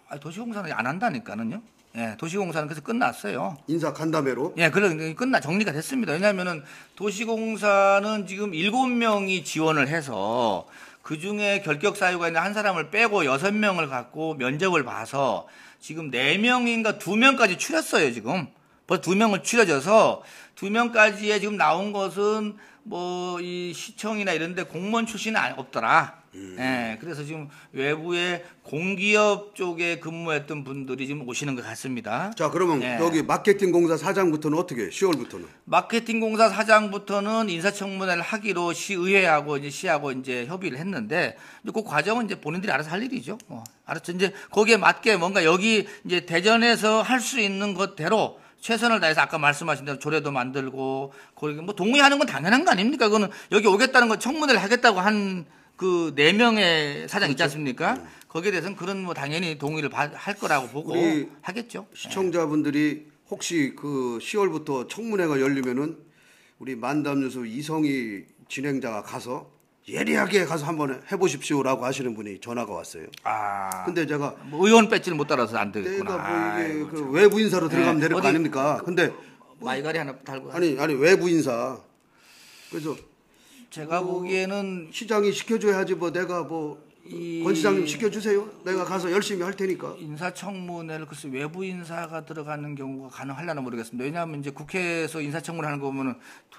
S2: 아니 도시공사는 안 한다니까는요. 예, 도시공사는 그래서 끝났어요.
S1: 인사 간담회로?
S2: 예, 그래 정리가 됐습니다. 왜냐하면은 도시공사는 지금 7명이 지원을 해서 그중에 결격 사유가 있는 한 사람을 빼고 6명을 갖고 면접을 봐서 지금 4명인가 2명까지 추렸어요, 지금. 벌써 2명을 추려져서 2명까지에 지금 나온 것은 뭐 이 시청이나 이런 데 공무원 출신은 없더라. 예, 그래서 지금 외부의 공기업 쪽에 근무했던 분들이 지금 오시는 것 같습니다.
S1: 자, 그러면
S2: 예.
S1: 여기 마케팅 공사 사장부터는 어떻게 해요? 10월부터는?
S2: 마케팅 공사 사장부터는 인사청문회를 하기로 시의회하고 이제 시하고 이제 협의를 했는데 그 과정은 이제 본인들이 알아서 할 일이죠. 알았죠. 이제 거기에 맞게 뭔가 여기 이제 대전에서 할 수 있는 것대로 최선을 다해서 아까 말씀하신 대로 조례도 만들고 거기 뭐 동의하는 건 당연한 거 아닙니까? 그거는 여기 오겠다는 건 청문회를 하겠다고 한 그 4명의 사장 있지 않습니까? 거기에 대해서는 그런 뭐 당연히 동의를 할 거라고 보고 하겠죠.
S1: 시청자분들이 혹시 그 10월부터 청문회가 열리면은 우리 만담뉴스 이성희 진행자가 가서 예리하게 가서 한번 해보십시오라고 하시는 분이 전화가 왔어요. 근데 제가
S2: 뭐 의원 배지를 못 따라서 안 되겠구나.
S1: 내가 뭐 이게 그 외부 인사로 들어가면 되는 거 아닙니까? 근데
S2: 마이가리 하나 달고.
S1: 아니 외부 인사. 그래서
S2: 제가 보기에는
S1: 시장이 시켜줘야지 뭐 내가 뭐 권 시장님 시켜주세요. 내가 가서 열심히 할 테니까.
S2: 인사청문회를 글쎄 외부 인사가 들어가는 경우가 가능하려나 모르겠습니다. 왜냐하면 이제 국회에서 인사청문회 하는 거 보면은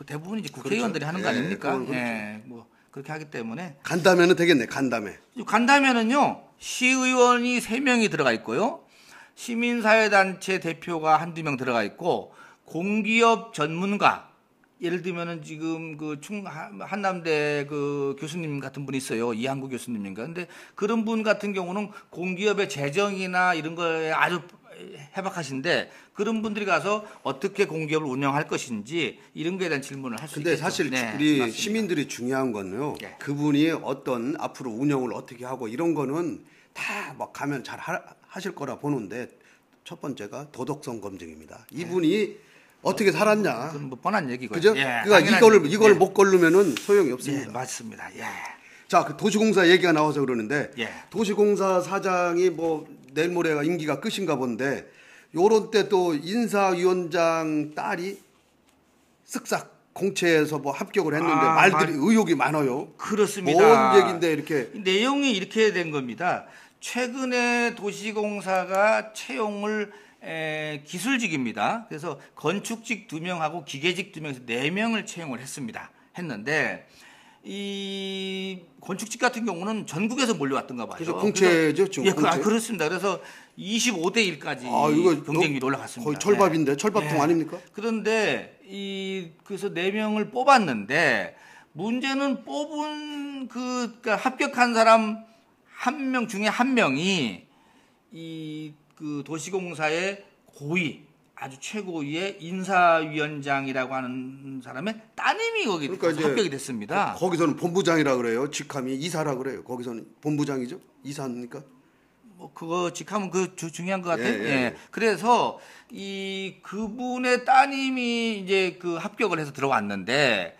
S2: 대부분 이제 국회의원들이 하는 거 아닙니까?
S1: 그렇죠.
S2: 예, 뭐 그렇게 하기 때문에
S1: 간다면은 되겠네.
S2: 간다면은요 시의원이 3명이 들어가 있고요, 시민사회단체 대표가 1-2명 들어가 있고 공기업 전문가. 예를 들면은 지금 그 한남대 그 교수님 같은 분이 있어요. 이한구 교수님인가. 근데 그런 분 같은 경우는 공기업의 재정이나 이런 거에 아주 해박하신데 그런 분들이 가서 어떻게 공기업을 운영할 것인지 이런 거에 대한 질문을 할 수 있겠죠.
S1: 근데 사실 우리 맞습니다. 시민들이 중요한 건요.
S2: 예.
S1: 그분이 어떤 앞으로 운영을 어떻게 하고 이런 거는 다 막 가면 잘 하실 거라 보는데 첫 번째가 도덕성 검증입니다. 이분이 어떻게 살았냐.
S2: 그건 뭐 뻔한 얘기고요.
S1: 그죠?
S2: 예,
S1: 그러니까 이걸 못 걸르면은 소용이 없습니다.
S2: 예, 맞습니다. 예.
S1: 자, 그 도시공사 얘기가 나와서 그러는데
S2: 예.
S1: 도시공사 사장이 뭐 내일 모레가 임기가 끝인가 본데 요런 때 또 인사위원장 딸이 쓱싹 공채에서 뭐 합격을 했는데 말들이 의혹이 많아요.
S2: 그렇습니다.
S1: 뭔 얘긴데 이렇게
S2: 내용이 이렇게 된 겁니다. 최근에 도시공사가 채용을 기술직입니다. 그래서 건축직 2명하고 기계직 2명에서 4명을 채용을 했는데 이 건축직 같은 경우는 전국에서 몰려왔던가 봐요.
S1: 그래서 공채죠, 지금.
S2: 예, 그렇습니다. 그래서 25대 1까지
S1: 이거
S2: 경쟁률이 올라갔습니다.
S1: 거의 철밥인데 철밥통 아닙니까?
S2: 그런데 그래서 4명을 뽑았는데 문제는 뽑은 그러니까 합격한 사람 1명 중에 1명이 그 도시공사의 고위, 아주 최고위의 인사위원장이라고 하는 사람의 따님이 거기 그러니까 합격이 됐습니다.
S1: 거기서는 본부장이라 그래요. 직함이 이사라 그래요. 거기서는 본부장이죠. 이사입니까?
S2: 뭐 그거 직함은 중요한 것 같아요. 예. 그래서 그분의 따님이 이제 그 합격을 해서 들어왔는데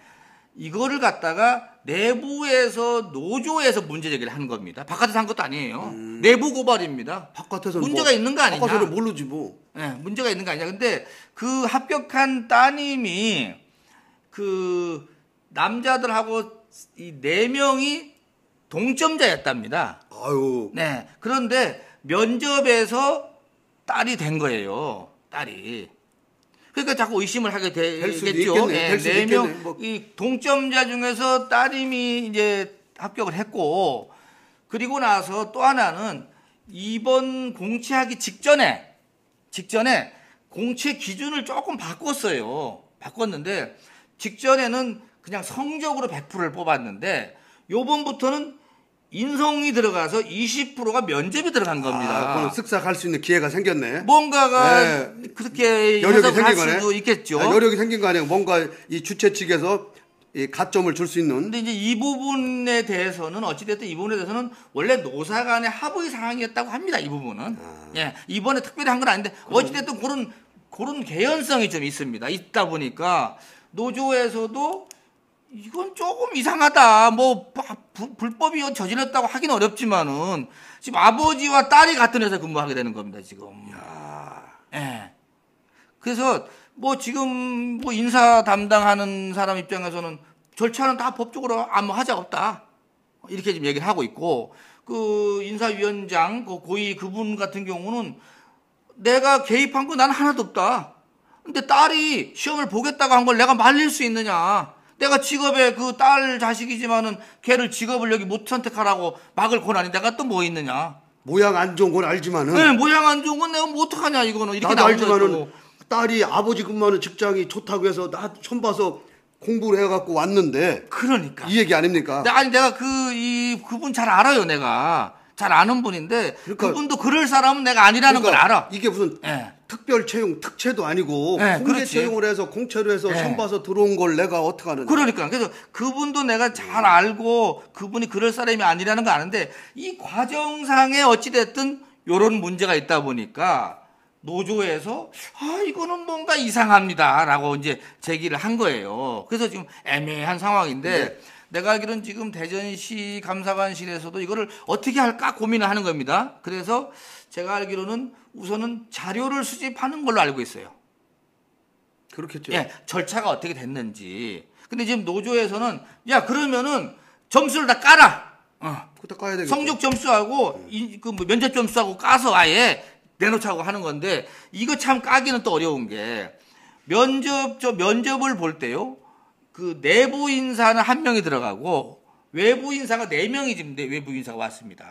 S2: 이거를 갖다가 내부에서 노조에서 문제 제기를 한 겁니다. 바깥에서 한 것도 아니에요. 내부 고발입니다.
S1: 바깥에서는
S2: 문제가 있는 거 아니냐?
S1: 바깥에서는 모르지 뭐.
S2: 네, 문제가 있는 거 아니냐? 근데 그 합격한 따님이 그 남자들하고 이 4명이 동점자였답니다.
S1: 아유.
S2: 네. 그런데 면접에서 딸이 된 거예요. 딸이. 그러니까 자꾸 의심을 하게 되겠죠.
S1: 네,
S2: 4명 이 동점자 중에서 따님이 이제 합격을 했고, 그리고 나서 또 하나는 이번 공채하기 직전에 공채 기준을 조금 바꿨는데 직전에는 그냥 성적으로 100%를 뽑았는데 요번부터는 인성이 들어가서 20%가 면접이 들어간 겁니다.
S1: 그럼 쓱싹할 수 있는 기회가 생겼네.
S2: 뭔가가 그렇게
S1: 여력이 생긴
S2: 할 수도 있겠죠.
S1: 여력이 생긴 거 아니에요. 뭔가 이 주최 측에서 이 가점을 줄 수 있는.
S2: 근데 이제 이 부분에 대해서는 어찌됐든 이 부분에 대해서는 원래 노사 간의 합의 사항이었다고 합니다. 이 부분은. 예, 이번에 특별히 한 건 아닌데 어찌됐든 그런 개연성이 좀 있다 보니까 노조에서도 이건 조금 이상하다. 뭐 불법이 저질렀다고 하긴 어렵지만은 지금 아버지와 딸이 같은 회사에 근무하게 되는 겁니다. 지금. 예. 그래서 뭐 지금 뭐 인사 담당하는 사람 입장에서는 절차는 다 법적으로 아무 하자 없다. 이렇게 지금 얘기를 하고 있고, 그 인사위원장 그 고위 그분 같은 경우는 내가 개입한 거 난 하나도 없다. 근데 딸이 시험을 보겠다고 한 걸 내가 말릴 수 있느냐? 내가 직업에 그 딸 자식이지만은 걔를 직업을 여기 못 선택하라고 막을 권한이 내가 또 뭐 있느냐?
S1: 모양 안 좋은 건 알지만은.
S2: 네, 모양 안 좋은 건 내가 뭐 어떡하냐 이거는. 이렇게
S1: 나도 알지만은
S2: 거고.
S1: 딸이 아버지 근무하는 직장이 좋다고 해서 나 처음 봐서 공부를 해갖고 왔는데.
S2: 그러니까.
S1: 이 얘기 아닙니까?
S2: 아니 내가 그분 잘 알아요. 내가 잘 아는 분인데
S1: 그러니까,
S2: 그분도 그럴 사람은 내가 아니라는 걸 알아.
S1: 이게 무슨
S2: 네.
S1: 특별 채용 특채도 아니고
S2: 네,
S1: 공개
S2: 그렇지.
S1: 채용을 해서 공채로 해서
S2: 네.
S1: 시험 봐서 들어온 걸 내가 어떻게 하느냐.
S2: 그러니까 그래서 그분도 내가 잘 알고 그분이 그럴 사람이 아니라는 거 아는데 이 과정상에 어찌 됐든 요런 문제가 있다 보니까 노조에서 이거는 뭔가 이상합니다라고 이제 제기를 한 거예요. 그래서 지금 애매한 상황인데 내가 알기로는 지금 대전시 감사관실에서도 이거를 어떻게 할까 고민을 하는 겁니다. 그래서 제가 알기로는 우선은 자료를 수집하는 걸로 알고 있어요.
S1: 그렇겠죠.
S2: 예, 절차가 어떻게 됐는지. 근데 지금 노조에서는 야 그러면은 점수를 다 깔아.
S1: 그때 까야 되겠죠.
S2: 성적 점수하고 뭐 면접 점수하고 까서 아예 내놓자고 하는 건데 이거 참 까기는 또 어려운 게 면접을 볼 때요. 그 내부 인사는 1명이 들어가고 외부 인사가 4명이 지금 외부 인사가 왔습니다.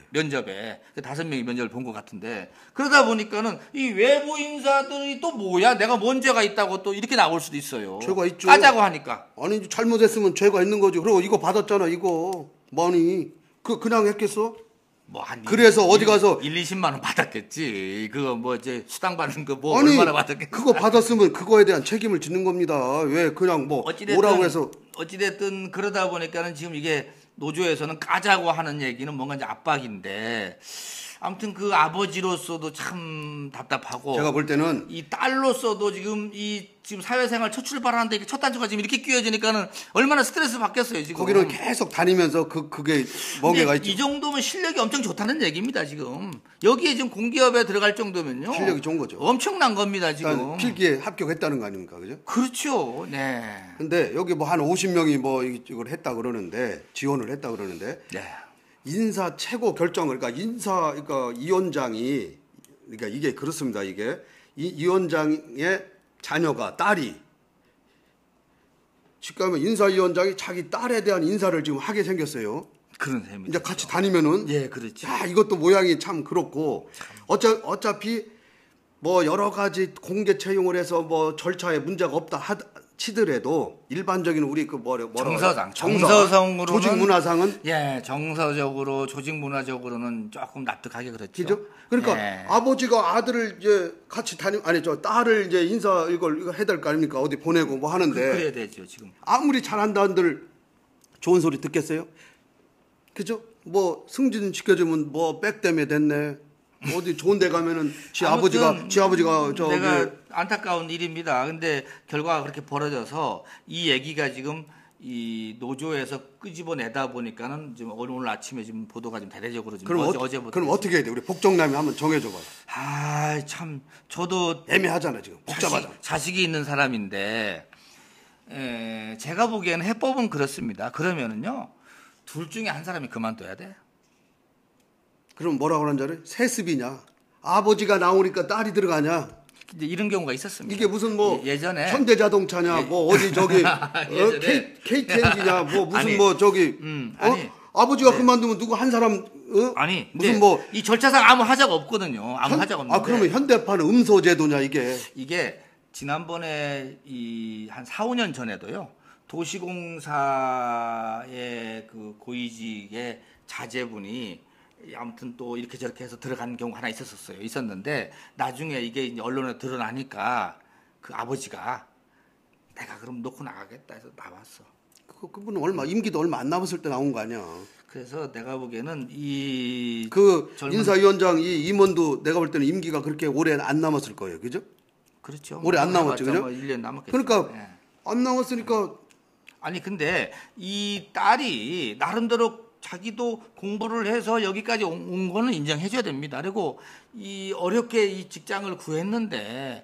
S2: 면접에 5명이 면접을 본 것 같은데 그러다 보니까는 이 외부 인사들이 또 뭐야? 내가 뭔 죄가 있다고 또 이렇게 나올 수도 있어요.
S1: 죄가 있죠.
S2: 까자고 하니까.
S1: 아니 잘못했으면 죄가 있는 거지. 그리고 이거 받았잖아 이거 많이 그냥 했겠어?
S2: 뭐 한
S1: 그래서 어디 가서
S2: 1-20만 원 받았겠지. 그거 뭐 이제 수당 받는 거 뭐
S1: 아니
S2: 얼마나 받았겠지.
S1: 그거 받았으면 그거에 대한 책임을 짓는 겁니다. 왜 그냥 뭐 뭐라고 해서
S2: 어찌됐든 그러다 보니까는 지금 이게 노조에서는 까자고 하는 얘기는 뭔가 이제 압박인데 아무튼 그 아버지로서도 참 답답하고
S1: 제가 볼 때는
S2: 이 딸로서도 지금 지금 사회생활 첫 출발하는데 이게 첫 단추가 지금 이렇게 끼어지니까는 얼마나 스트레스 받겠어요 지금.
S1: 거기는 계속 다니면서 그게 멍해가 있죠.
S2: 이 정도면 실력이 엄청 좋다는 얘기입니다 지금. 여기에 지금 공기업에 들어갈 정도면요.
S1: 실력이 좋은 거죠.
S2: 엄청난 겁니다 지금.
S1: 필기에 합격했다는 거 아닙니까, 그죠?
S2: 그렇죠. 네.
S1: 근데 여기 뭐 한 50명이 뭐 이걸 했다 그러는데 지원을 했다 그러는데.
S2: 네.
S1: 인사 최고 결정을 그러니까 위원장이 그러니까 이게 그렇습니다. 이게 이 위원장의 자녀가 딸이 지금 인사위원장이 자기 딸에 대한 인사를 지금 하게 생겼어요.
S2: 그런 셈이죠.
S1: 이제 같이 다니면은
S2: 예, 그렇죠.
S1: 이것도 모양이 참 그렇고 어차피 뭐 여러 가지 공개 채용을 해서 뭐 절차에 문제가 없다 치더라도 일반적인 우리
S2: 정서상으로는
S1: 조직 문화상은
S2: 정서적으로 조직 문화적으로는 조금 납득하기 그렇죠.
S1: 그죠? 그러니까 아버지가 아들을 이제 같이 딸을 이제 인사 이거 해야 될 거 아닙니까? 어디 보내고 뭐 하는데
S2: 그래야 되죠 지금.
S1: 아무리 잘한다는들 좋은 소리 듣겠어요? 그죠? 뭐 승진 시켜주면 뭐 백 때문에 됐네. 어디 좋은 데 가면은 지 아버지가
S2: 내가 안타까운 일입니다. 근데 결과가 그렇게 벌어져서 이 얘기가 지금 이 노조에서 끄집어내다 보니까는 지금 오늘 아침에 지금 보도가 좀 대대적으로 지금 어제부터.
S1: 그럼 어떻게 해야 돼? 우리 복정남이 한번 정해줘 봐요.
S2: 참 저도
S1: 애매하잖아 지금 복잡하잖아.
S2: 자식이 있는 사람인데 제가 보기에는 해법은 그렇습니다. 그러면은요 둘 중에 한 사람이 그만둬야 돼.
S1: 그럼 뭐라고 하는 줄 알아요? 세습이냐? 아버지가 나오니까 딸이 들어가냐?
S2: 이제 이런 경우가 있었습니다.
S1: 이게 무슨 뭐
S2: 예전에
S1: 현대자동차냐? 뭐 어디 저기 KTNG냐? 뭐 무슨 뭐 저기 아버지가 그만두면 누구 한 사람
S2: 아니
S1: 무슨 뭐
S2: 이 절차상 아무 하자가 없거든요. 아무 하자가 없는데.
S1: 그러면 현대파는 음소제도냐 이게?
S2: 이게 지난번에 한 4-5년 전에도요. 도시공사의 그 고위직의 자제분이 아무튼 또 이렇게 저렇게 해서 들어간 경우가 하나 있었는데 나중에 이게 이제 언론에 드러나니까 그 아버지가 내가 그럼 놓고 나가겠다 해서 나왔어.
S1: 그분은 임기도 얼마 안 남았을 때 나온 거 아니야.
S2: 그래서 내가 보기에는
S1: 인사위원장 임원도 내가 볼 때는 임기가 그렇게 오래 안 남았을 거예요, 그죠?
S2: 그렇죠.
S1: 오래 안 남았죠, 그죠?
S2: 1년 남았겠죠.
S1: 그러니까 안 남았으니까
S2: 아니 근데 이 딸이 나름대로 자기도 공부를 해서 여기까지 온 거는 인정해줘야 됩니다. 그리고 이 어렵게 이 직장을 구했는데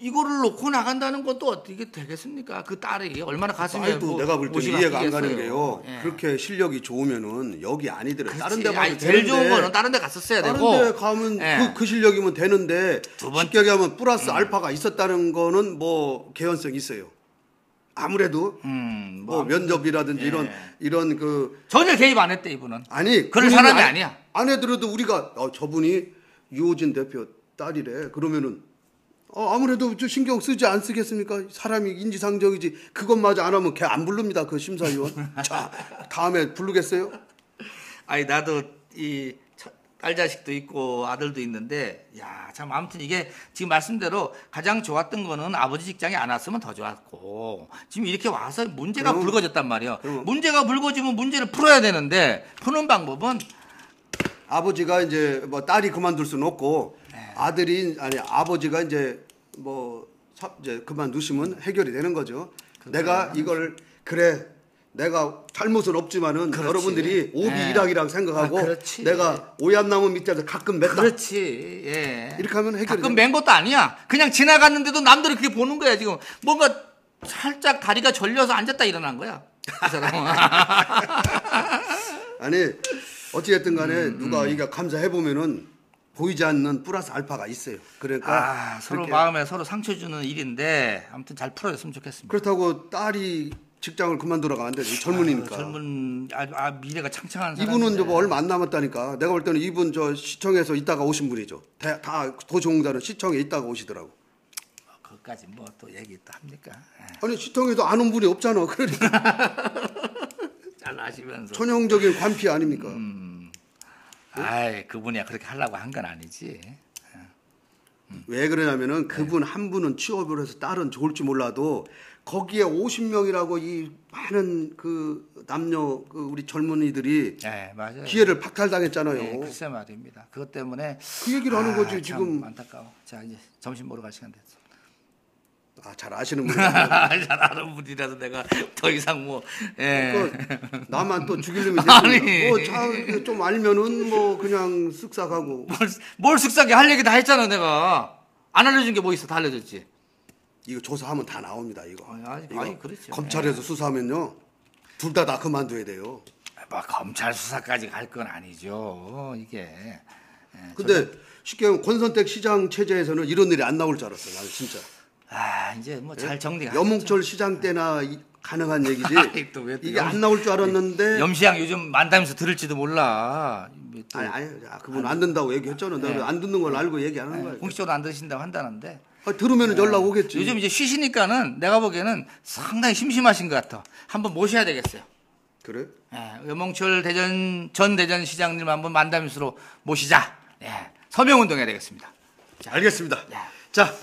S2: 이거를 놓고 나간다는 것도 어떻게 되겠습니까? 그 딸이 얼마나 가슴에
S1: 아이도 내가 볼 때는
S2: 못이
S1: 이해가 안
S2: 박히겠어요.
S1: 가는 게요.
S2: 예.
S1: 그렇게 실력이 좋으면은 여기 아니더라도 다른 데
S2: 그렇지.
S1: 가도
S2: 아니, 제일 좋은
S1: 되는데
S2: 거는 다른 데 갔었어야
S1: 다른
S2: 되고.
S1: 데 가면
S2: 예.
S1: 그 실력이면 되는데
S2: 두 번째.
S1: 쉽게 얘기하면 플러스 알파가 있었다는 거는 뭐 개연성이 있어요. 아무래도 뭐 면접이라든지
S2: 예.
S1: 이런 그
S2: 전혀 개입 안 했대 이분은.
S1: 아니
S2: 그런 사람이 아니야.
S1: 안 해더라도 우리가 저분이 유호진 대표 딸이래 그러면은 아무래도 좀 신경 쓰지 안 쓰겠습니까? 사람이 인지상정이지 그것마저 안 하면 걔 안 부릅니다 그 심사위원. 자 다음에 부르겠어요?
S2: 아니 나도 이 딸 자식도 있고 아들도 있는데 야 참 아무튼 이게 지금 말씀대로 가장 좋았던 거는 아버지 직장에 안 왔으면 더 좋았고 지금 이렇게 와서 문제가 불거졌단 말이에요. 문제가 불거지면 문제를 풀어야 되는데 푸는 방법은
S1: 아버지가 이제 뭐 딸이 그만둘 수는 없고 아버지가 이제 이제 그만두시면 해결이 되는 거죠. 내가 이걸 내가 잘못은 없지만은
S2: 그렇지.
S1: 여러분들이 오비
S2: 예.
S1: 일학이라고 생각하고
S2: 그렇지.
S1: 내가 오얏나무 밑에서 가끔 맸다.
S2: 그렇지. 예.
S1: 이렇게 하면 해결이
S2: 가끔 맨 것도 아니야. 그냥 지나갔는데도 남들이 그게 보는 거야 지금. 뭔가 살짝 다리가 절려서 앉았다 일어난 거야. 그 사람은.
S1: 아니 어찌됐든 간에 누가 이게 감사해 보면은 보이지 않는 플러스 알파가 있어요. 그러니까
S2: 서로
S1: 그렇게
S2: 마음에 서로 상처 주는 일인데 아무튼 잘 풀어졌으면 좋겠습니다.
S1: 그렇다고 딸이 직장을 그만두라고 안 되죠. 젊은이니까.
S2: 젊은 미래가 창창한 사람.
S1: 이분은 뭐 얼마 안 남았다니까. 내가 볼 때는 이분 저 시청에서 있다가 오신 분이죠. 다 도시공단은 시청에 있다가 오시더라고.
S2: 그것까지 뭐 또 얘기 또 합니까?
S1: 아니 시청에도 안 온 분이 없잖아. 그러니까
S2: 잘 아시면서.
S1: 천형적인 관피 아닙니까?
S2: 아이 그분이야 그렇게 하려고 한 건 아니지.
S1: 왜 그러냐면은 그분 한 분은 취업을 해서 딸은 좋을지 몰라도 거기에 50명이라고 이 많은 그 남녀 그 우리 젊은이들이
S2: 네 맞아요.
S1: 기회를 박탈당했잖아요.
S2: 네, 글쎄 말입니다. 그것 때문에
S1: 그 얘기를 하는 거지
S2: 참
S1: 지금.
S2: 안타까워. 자 이제 점심 먹으러 갈 시간 됐어.
S1: 잘 아시는 분이
S2: 잘 아는 분이라서 내가 더 이상 뭐 예.
S1: 나만 또 죽이려면
S2: 아니.
S1: 좀 알면은 뭐 그냥 쓱싹하고
S2: 뭘 쓱싹해 할 얘기 다 했잖아 내가. 안 알려준 게 뭐 있어 다 알려줬지.
S1: 이거 조사하면 다 나옵니다 이거.
S2: 아니 그렇죠.
S1: 검찰에서 수사하면요 둘 다 그만둬야 돼요.
S2: 뭐 검찰 수사까지 갈 건 아니죠 이게.
S1: 근데 쉽게 하면 권선택 시장 체제에서는 이런 일이 안 나올 줄 알았어요. 나는 진짜.
S2: 이제 뭐 잘 정리가.
S1: 염홍철 시장 때나 가능한 얘기지.
S2: 또 왜 또
S1: 이게 안 나올 줄 알았는데.
S2: 염시양 요즘 만다면서 들을지도 몰라.
S1: 아니 그분 안 된다고 얘기했잖아. 내가 안 듣는 걸 알고 얘기 안 하는 거야.
S2: 공식적으로 안 드신다고 한다는데.
S1: 들으면 연락 오겠지.
S2: 요즘 이제 쉬시니까는 내가 보기에는 상당히 심심하신 것 같아. 한번 모셔야 되겠어요.
S1: 그래?
S2: 염홍철 전 대전시장님 한번 만담수로 모시자. 서명운동해야 되겠습니다.
S1: 알겠습니다. 자,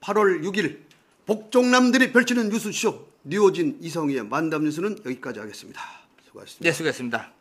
S1: 8월 6일 복종남들이 펼치는 뉴스쇼 뉴오진 이성희의 만담 뉴스는 여기까지 하겠습니다. 수고하셨습니다.
S2: 네, 수고했습니다.